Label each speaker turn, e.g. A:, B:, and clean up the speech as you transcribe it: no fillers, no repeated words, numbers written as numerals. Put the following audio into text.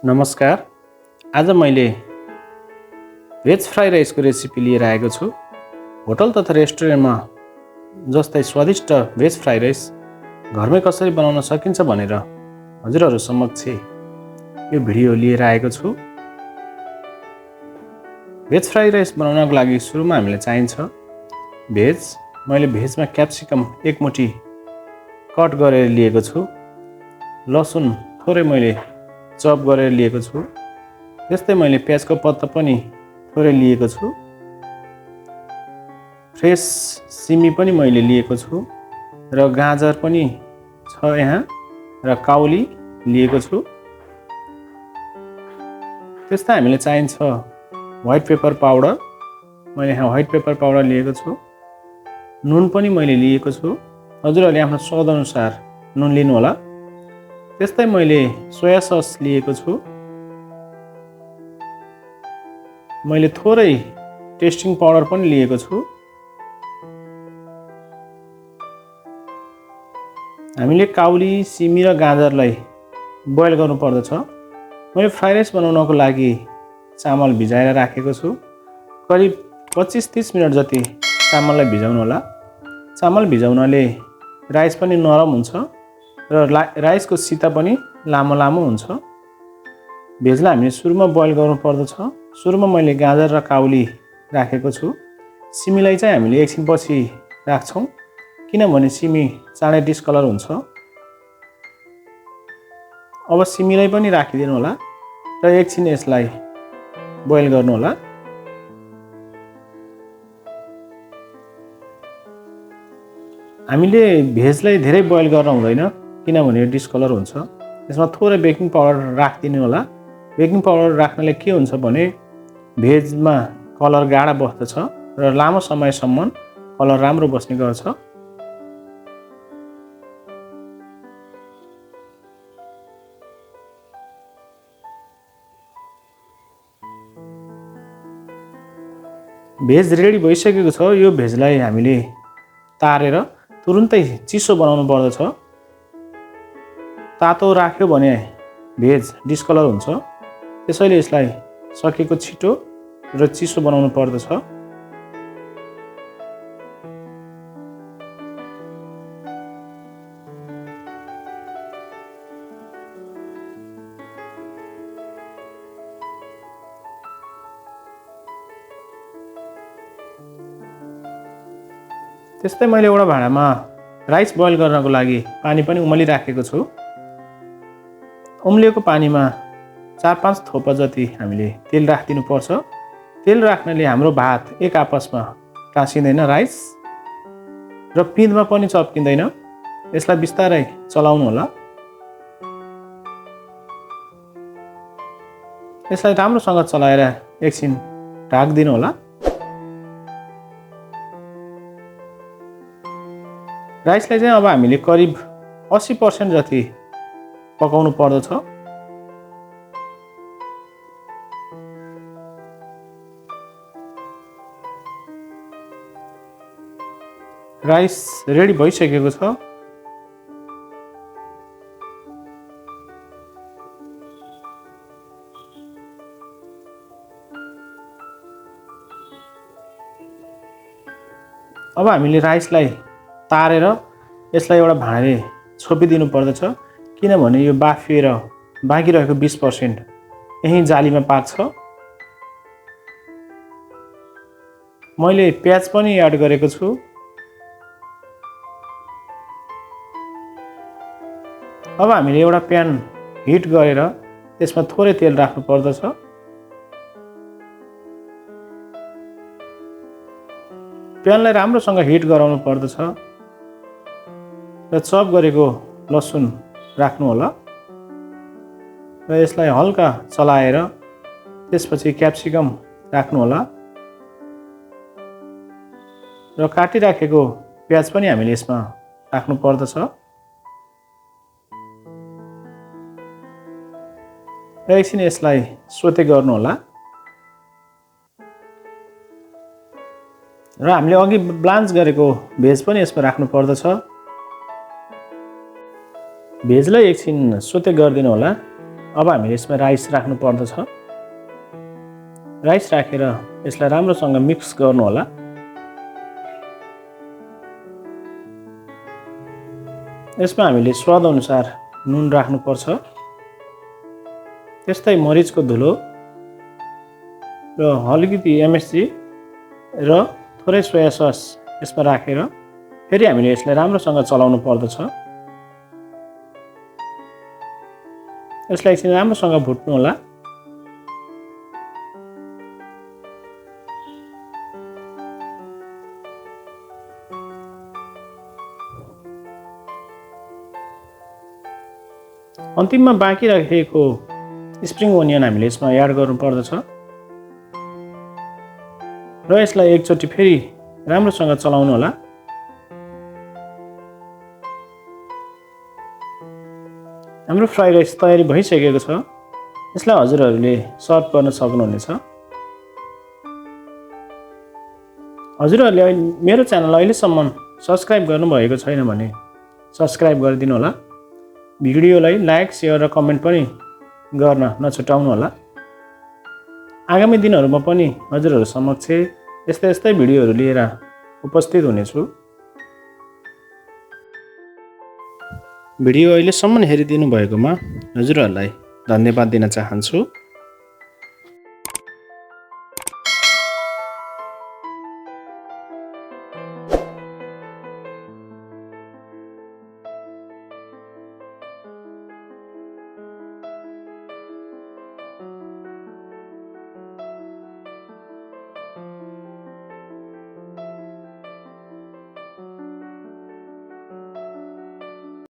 A: नमस्कार। आज मैले भेज फ्राई राइसको रेसिपी लिएर आएको छु। होटल तथा रेस्टुरेन्टमा जस्तै स्वादिष्ट भेज फ्राई राइस घरमै कसरी बनाउन सकिन्छ भनेर हजुरहरू समक्ष यो भिडियो लिएर आएको छु। भेज फ्राई राइस बनाउनको लागि सुरुमा हामीलाई चाहिन्छ भेज। मैले भेजमा क्याप्सिकम एक मुठी कट गरेर लिएको छु। लसुन थोरै मैले चप गरेर लिएको छु। त्यस्तै मैले प्याजको पत्ता पनि थोरै लिएको छु। फ्रेस सिमी पनि मैले लिएको छु र गाजर पनि छ यहाँ र काउली लिएको छु। त्यस्तै हामीलाई चाहिन्छ व्हाइट पेपर पाउडर। मैले यहाँ व्हाइट पेपर पाउडर लिएको छु। नुन पनि मैले लिएको छु। हजुरहरूले आफ्नो स्वाद अनुसार नुन लिनु होला। त्यस्तै मैले सोया सस लिएको छु। मैले थोरै टेस्टिङ पाउडर पनि लिएको छु। हामीले काउली, सिमी र गाजरलाई बोइल गर्नु पर्दछ। मैले फ्राई राइस बनाउनको लागि चामल भिजाएर राखेको छु। करिब 25-30 मिनट जति चामललाई भिजाउनु होला। चामल भिजाउनाले राइस पनि नरम हुन्छ र राइसको सिता पनि लामो लामो हुन्छ। भेजलाई हामीले सुरुमा बोइल गर्नु पर्दछ। सुरुमा मैले गाजर र काउली राखेको छु। सिमीलाई चाहिँ हामीले एकछिनपछि राख्छौँ किनभने सिमी चाँडै डिस्कलर हुन्छ। अब सिमीलाई पनि राखिदिनु होला र एकछिन यसलाई बोइल गर्नु होला। हामीले भेजलाई धेरै बोइल गर्न हुँदैन किनभने डिस्कलर हुन्छ। यसमा थोरै बेकिङ पाउडर राखिदिनु होला। बेकिङ पाउडर राख्नाले के हुन्छ भने भेजमा कलर गाढा बस्दछ र लामो समयसम्म कलर राम्रो बस्ने गर्छ। भेज रेडी भइसकेको छ। यो भेजलाई हामीले तारेर तुरुन्तै चिसो बनाउनु पर्दछ। तातो राख्यो भने भेज डिस्कलर हुन्छ। त्यसैले यसलाई सकेको छिटो र चिसो बनाउनु पर्दछ। त्यस्तै मैले एउटा भाँडामा राइस बोइल गर्नको लागि पानी पनि उमालिराखेको छु। उम्लिएको पानीमा 4-5 थोपा जति हामीले तेल राखिदिनु पर्छ। तेल राख्नाले हाम्रो भात एक आपसमा टाँसिँदैन राइस र पिँधमा पनि चप्किँदैन। यसलाई बिस्तारै चलाउनु होला। यसलाई राम्रोसँग चलाएर एकछिन ढाक्दिनु होला। राइसलाई चाहिँ अब हामीले करिब 80% जति पकाउनु पर्दछ। राइस रेडी भइसकेको छ। अब हामीले राइसलाई तारेर यसलाई एउटा भाँडाले छोपिदिनु पर्दछ किनभने यो बाफिएर बाँकी रहेको 20% यही जालीमा पाक्छ। मैले प्याज पनि एड गरेको छु। अब हामीले एउटा प्यान हिट गरेर त्यसमा थोरै तेल राख्नु पर्दछ। प्यानलाई राम्रोसँग हिट गराउनु पर्दछ र चप गरेको लसुन राख्नु होला र यसलाई हल्का चलाएर त्यसपछि क्याप्सिकम राख्नु होला र काटिराखेको प्याज पनि हामीले यसमा राख्नु पर्दछ र एकछिन यसलाई सोते गर्नु होला। र हामीले अघि ब्लान्च गरेको भेज पनि यसमा राख्नु पर्दछ। भेजलाई एकछिन सोते गरिदिनु होला। अब हामीले यसमा राइस राख्नु पर्दछ। राइस राखेर यसलाई राम्रोसँग मिक्स गर्नु होला। यसमा हामीले स्वाद अनुसार नुन राख्नुपर्छ। त्यस्तै मरिचको धुलो र अलिकति एमएसजी र थोरै सोया सस यसमा राखेर फेरि हामीले यसलाई राम्रोसँग चलाउनु पर्दछ। यसलाई एकछिन राम्रोसँग भुट्नु होला। अन्तिममा बाँकी राखेको स्प्रिङ ओनियन हामीले यसमा एड गर्नु पर्दछ र यसलाई एकचोटि फेरि राम्रोसँग चलाउनु होला। हाम्रो फ्राई राइस तयारी भइसकेको छ। यसलाई हजुरहरूले सर्भ गर्न सक्नुहुनेछ। हजुरहरूले मेरो च्यानल अहिलेसम्म सब्सक्राइब गर्नुभएको छैन भने सब्सक्राइब गरिदिनु होला। भिडियोलाई लाइक, सेयर र कमेन्ट पनि गर्न नछुटाउनु होला। आगामी दिनहरूमा पनि हजुरहरू समक्ष यस्तै भिडियोहरू लिएर उपस्थित हुनेछु। भिडियो अहिलेसम्म हेरिदिनु भएकोमा हजुरहरूलाई धन्यवाद दिन चाहन्छु।